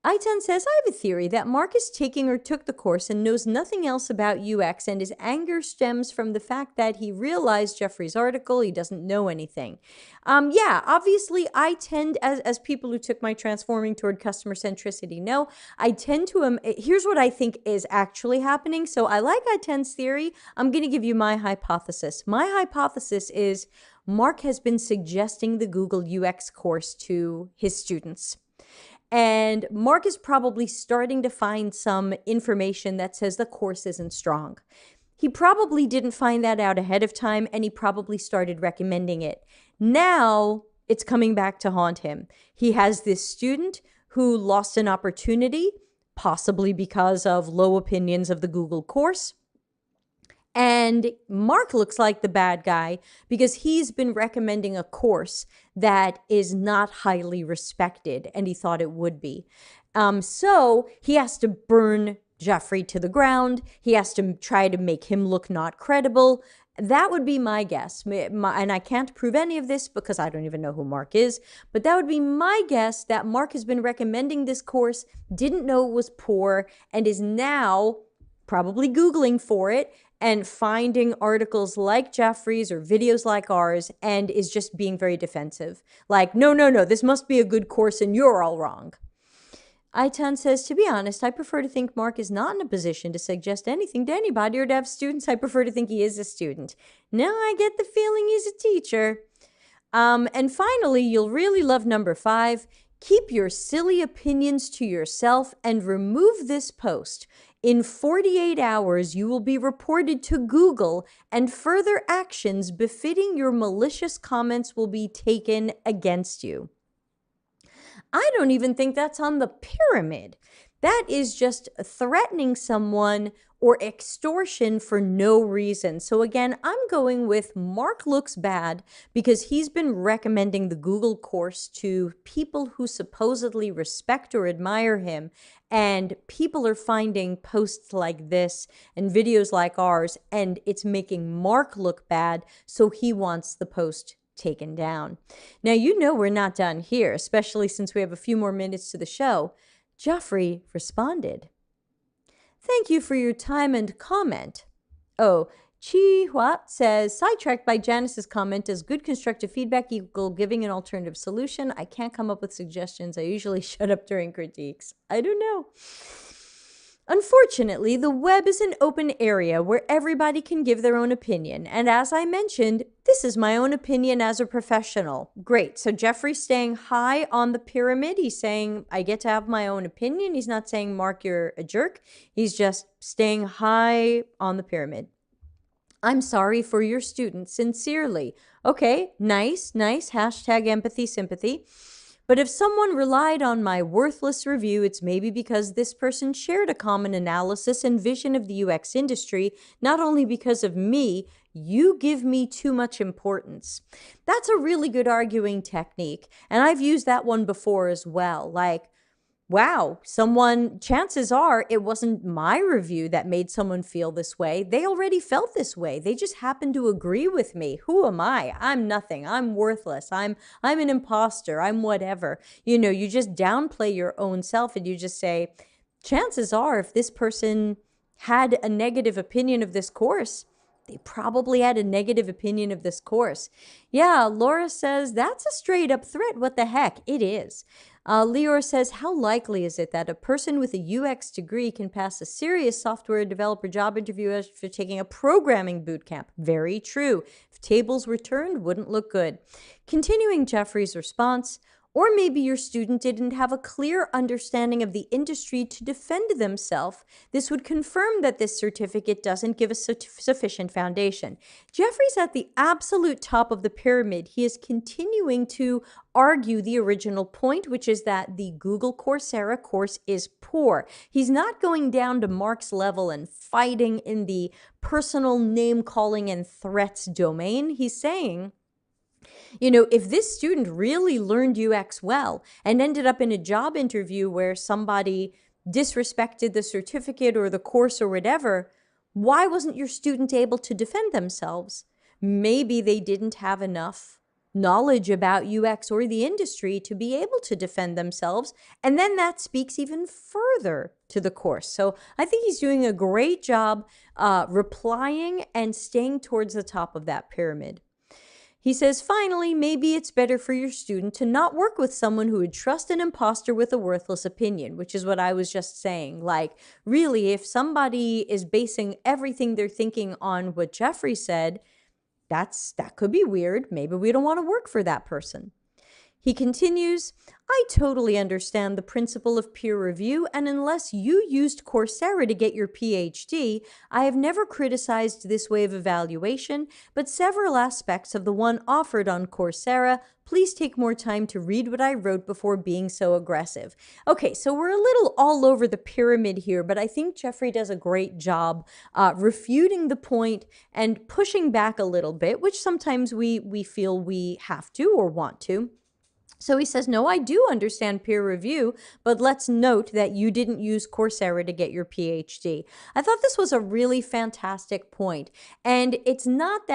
I10 says, I have a theory that Mark is taking or took the course and knows nothing else about UX, and his anger stems from the fact that he realized Jeffrey's article, he doesn't know anything. Yeah, obviously I tend, as people who took my Transforming Toward Customer Centricity know, I tend to, here's what I think is actually happening. So I like I10's theory. I'm going to give you my hypothesis. My hypothesis is Mark has been suggesting the Google UX course to his students. And Mark is probably starting to find some information that says the course isn't strong. He probably didn't find that out ahead of time, and he probably started recommending it. Now it's coming back to haunt him. He has this student who lost an opportunity, possibly because of low opinions of the Google course. And Mark looks like the bad guy because he's been recommending a course that is not highly respected, and he thought it would be. So he has to burn Jeffrey to the ground. He has to try to make him look not credible. That would be my guess. And I can't prove any of this because I don't even know who Mark is. But that would be my guess, that Mark has been recommending this course, didn't know it was poor, and is now probably Googling for it and finding articles like Jeffrey's or videos like ours, and is just being very defensive. Like, no, this must be a good course and you're all wrong. Aitan says, to be honest, I prefer to think Mark is not in a position to suggest anything to anybody or to have students. I prefer to think he is a student. Now I get the feeling he's a teacher. And finally, you'll really love number 5. Keep your silly opinions to yourself and remove this post. In 48 hours, you will be reported to Google, and further actions befitting your malicious comments will be taken against you. I don't even think that's on the pyramid. That is just threatening someone or extortion for no reason. So again, I'm going with Mark looks bad because he's been recommending the Google course to people who supposedly respect or admire him. And people are finding posts like this and videos like ours, and it's making Mark look bad, so he wants the post taken down. Now, you know we're not done here, especially since we have a few more minutes to the show. Jeffrey responded. Thank you for your time and comment. Oh, Chi Hua says, sidetracked by Janice's comment, does good constructive feedback equal giving an alternative solution? I can't come up with suggestions. I usually shut up during critiques. I don't know. Unfortunately, the web is an open area where everybody can give their own opinion. And as I mentioned, this is my own opinion as a professional. Great. So Jeffrey's staying high on the pyramid. He's saying, I get to have my own opinion. He's not saying, Mark, you're a jerk. He's just staying high on the pyramid. I'm sorry for your student, sincerely. Okay, nice. Hashtag empathy, sympathy. But if someone relied on my worthless review, it's maybe because this person shared a common analysis and vision of the UX industry, not only because of me. You give me too much importance. That's a really good arguing technique, and I've used that one before as well. Like, wow, chances are it wasn't my review that made someone feel this way. They already felt this way. They just happened to agree with me. Who am I? I'm nothing. I'm worthless. I'm an imposter. I'm whatever. You just downplay your own self and you just say, chances are if this person had a negative opinion of this course, they probably had a negative opinion of this course. Yeah, Laura says, that's a straight up threat. What the heck? It is. Leor says, how likely is it that a person with a UX degree can pass a serious software developer job interview after taking a programming bootcamp? Very true. If tables were turned, wouldn't look good. Continuing Jeffrey's response, or maybe your student didn't have a clear understanding of the industry to defend themselves. This would confirm that this certificate doesn't give a sufficient foundation. Jeffrey's at the absolute top of the pyramid. He is continuing to argue the original point, which is that the Google Coursera course is poor. He's not going down to Mark's level and fighting in the personal name calling and threats domain. He's saying, if this student really learned UX well and ended up in a job interview where somebody disrespected the certificate or the course or whatever, why wasn't your student able to defend themselves? Maybe they didn't have enough knowledge about UX or the industry to be able to defend themselves. And then that speaks even further to the course. So I think he's doing a great job replying and staying towards the top of that pyramid. He says, finally, maybe it's better for your student to not work with someone who would trust an imposter with a worthless opinion, which is what I was just saying. Like, really, if somebody is basing everything they're thinking on what Jeffrey said, that could be weird. Maybe we don't want to work for that person. He continues, I totally understand the principle of peer review, and unless you used Coursera to get your PhD, I have never criticized this way of evaluation, but several aspects of the one offered on Coursera, please take more time to read what I wrote before being so aggressive. Okay, so we're a little all over the pyramid here, but I think Jeffrey does a great job refuting the point and pushing back a little bit, which sometimes we feel we have to or want to. So he says, no, I do understand peer review, but let's note that you didn't use Coursera to get your PhD. I thought this was a really fantastic point. And it's not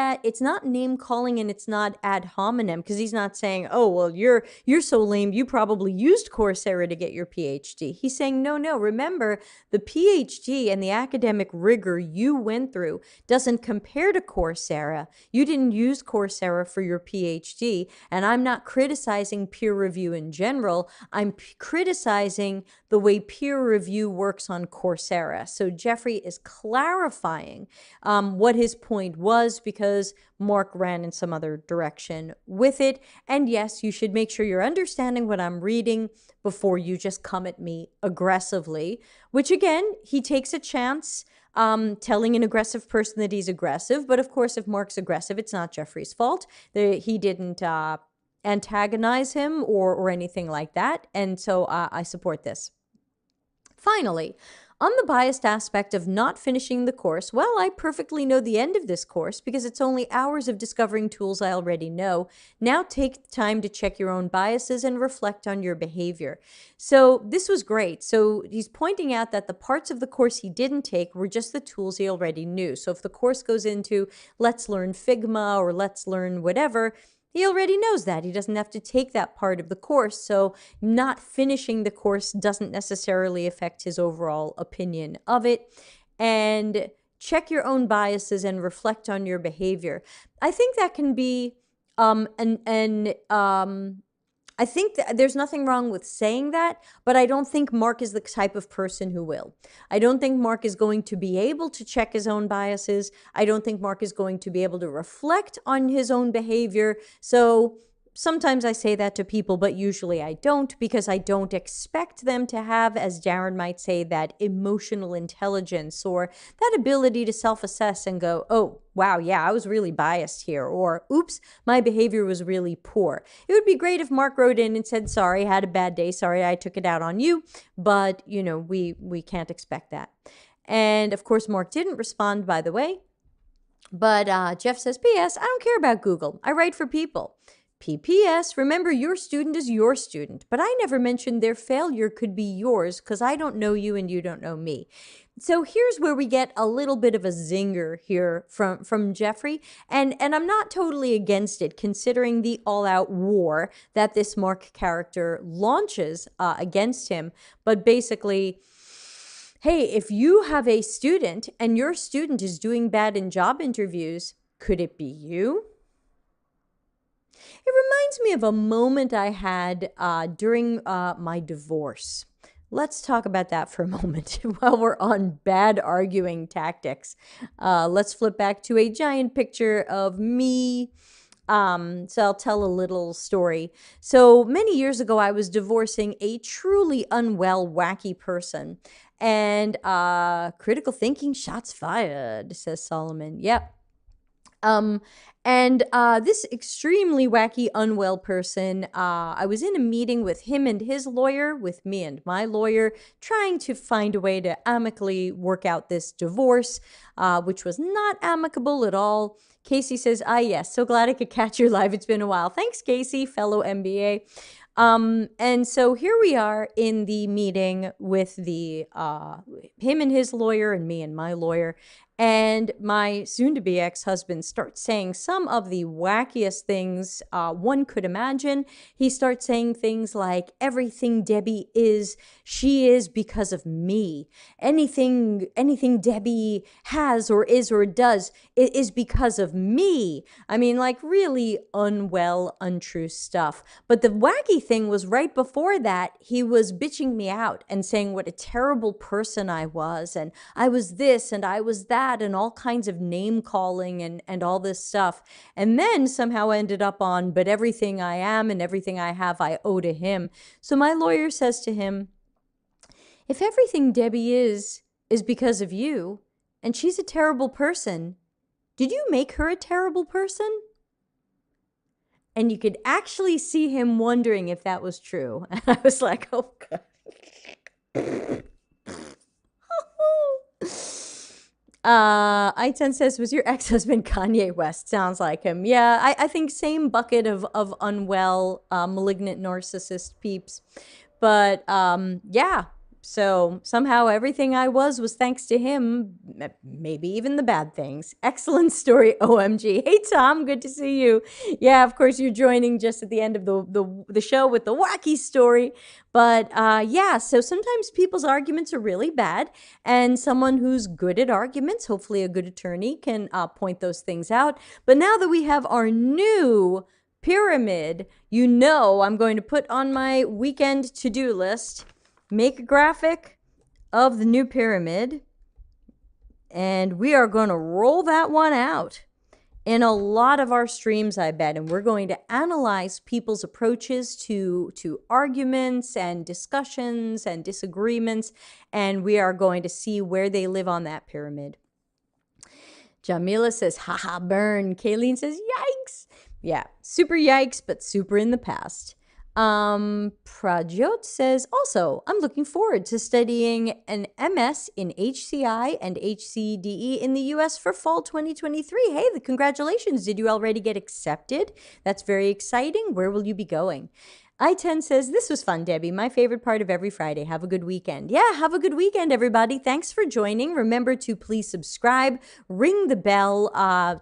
name calling and it's not ad hominem, because he's not saying, oh, well, you're so lame, you probably used Coursera to get your PhD. He's saying, no, remember, the PhD and the academic rigor you went through doesn't compare to Coursera. You didn't use Coursera for your PhD, and I'm not criticizing peer review in general. I'm criticizing the way peer review works on Coursera. So Jeffrey is clarifying what his point was, because Mark ran in some other direction with it. And yes, you should make sure you're understanding what I'm reading before you just come at me aggressively, which again, he takes a chance telling an aggressive person that he's aggressive. But of course, if Mark's aggressive, it's not Jeffrey's fault. He didn't antagonize him or anything like that. And so I support this. Finally, on the biased aspect of not finishing the course, well, I perfectly know the end of this course because it's only hours of discovering tools I already know. Now take the time to check your own biases and reflect on your behavior. So this was great. So he's pointing out that the parts of the course he didn't take were just the tools he already knew. So if the course goes into let's learn Figma or let's learn whatever, he already knows that. He doesn't have to take that part of the course, so not finishing the course doesn't necessarily affect his overall opinion of it. And check your own biases and reflect on your behavior. I think that can be I think that there's nothing wrong with saying that, but I don't think Mark is the type of person who will. I don't think Mark is going to be able to check his own biases. I don't think Mark is going to be able to reflect on his own behavior. So sometimes I say that to people, but usually I don't, because I don't expect them to have, as Darren might say, that emotional intelligence or that ability to self-assess and go, oh, wow, yeah, I was really biased here, or oops, my behavior was really poor. It would be great if Mark wrote in and said, sorry, had a bad day, sorry, I took it out on you, but, you know, we can't expect that. And of course, Mark didn't respond, by the way, but Jeff says, P.S., I don't care about Google. I write for people. PPS, remember your student is your student, but I never mentioned their failure could be yours because I don't know you and you don't know me. So here's where we get a little bit of a zinger here from Jeffrey, and I'm not totally against it, considering the all-out war that this Mark character launches against him. But basically, hey, if you have a student and your student is doing bad in job interviews, could it be you? It reminds me of a moment I had during my divorce. Let's talk about that for a moment while we're on bad arguing tactics. Let's flip back to a giant picture of me. So I'll tell a little story. So many years ago, I was divorcing a truly unwell, wacky person. And critical thinking, shots fired, says Solomon. Yep. And this extremely wacky, unwell person, I was in a meeting with him and his lawyer, with me and my lawyer, trying to find a way to amicably work out this divorce, which was not amicable at all. Casey says, yes, so glad I could catch your live. It's been a while. Thanks, Casey, fellow MBA. And so here we are in the meeting with the him and his lawyer and me and my lawyer. And my soon-to-be ex-husband starts saying some of the wackiest things one could imagine. He starts saying things like, everything Debbie is, she is because of me. Anything Debbie has or is or does is because of me. I mean, like really unwell, untrue stuff. But the wacky thing was right before that, he was bitching me out and saying what a terrible person I was. And I was this and I was that, and all kinds of name calling and all this stuff. And then somehow ended up on, but everything I am and everything I have, I owe to him. So my lawyer says to him, if everything Debbie is because of you, and she's a terrible person, did you make her a terrible person? And you could actually see him wondering if that was true. And I was like, oh, God. I10 says, was your ex-husband Kanye West? Sounds like him. Yeah, I think same bucket of unwell, malignant narcissist peeps. But yeah, so somehow everything I was thanks to him, maybe even the bad things. Excellent story, OMG. Hey, Tom, good to see you. Yeah, of course, you're joining just at the end of the show with the wacky story. But yeah, so sometimes people's arguments are really bad, and someone who's good at arguments, hopefully a good attorney, can point those things out. But now that we have our new pyramid, you know I'm going to put on my weekend to-do list, make a graphic of the new pyramid, and we are going to roll that one out in a lot of our streams, I bet. And we're going to analyze people's approaches to arguments and discussions and disagreements, and we are going to see where they live on that pyramid. Jamila says, haha, burn. Kayleen says, yikes. Yeah, super yikes, but super in the past. Prajot says, also, I'm looking forward to studying an MS in HCI and HCDE in the US for fall 2023. Hey, congratulations. Did you already get accepted? That's very exciting. Where will you be going? I-10 says, this was fun, Debbie. My favorite part of every Friday. Have a good weekend. Yeah, have a good weekend, everybody. Thanks for joining. Remember to please subscribe, ring the bell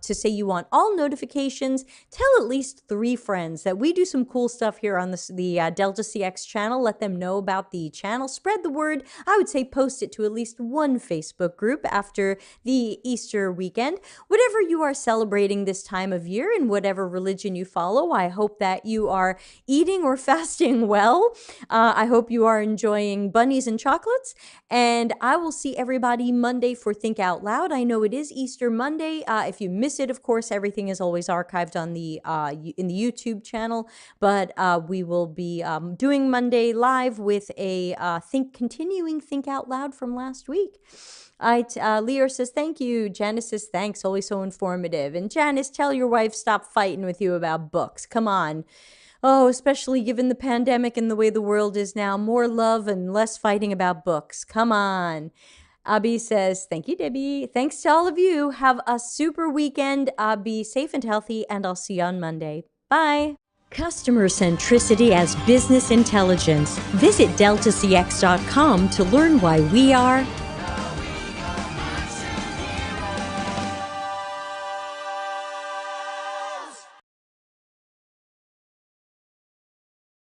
to say you want all notifications. Tell at least 3 friends that we do some cool stuff here on the Delta CX channel. Let them know about the channel. Spread the word. I would say post it to at least one Facebook group after the Easter weekend. Whatever you are celebrating this time of year and whatever religion you follow, I hope that you are eating or fasting well. I hope you are enjoying bunnies and chocolates. And I will see everybody Monday for Think Out Loud. I know it is Easter Monday. If you miss it, of course, everything is always archived on the in the YouTube channel. But we will be doing Monday live with a continuing Think Out Loud from last week. Leo says, thank you. Janice says, thanks. Always so informative. And Janice, tell your wife stop fighting with you about books. Come on. Oh, especially given the pandemic and the way the world is now. More love and less fighting about books. Come on. Abby says, thank you, Debbie. Thanks to all of you. Have a super weekend. Be safe and healthy, and I'll see you on Monday. Bye. Customer centricity as business intelligence. Visit deltacx.com to learn why we are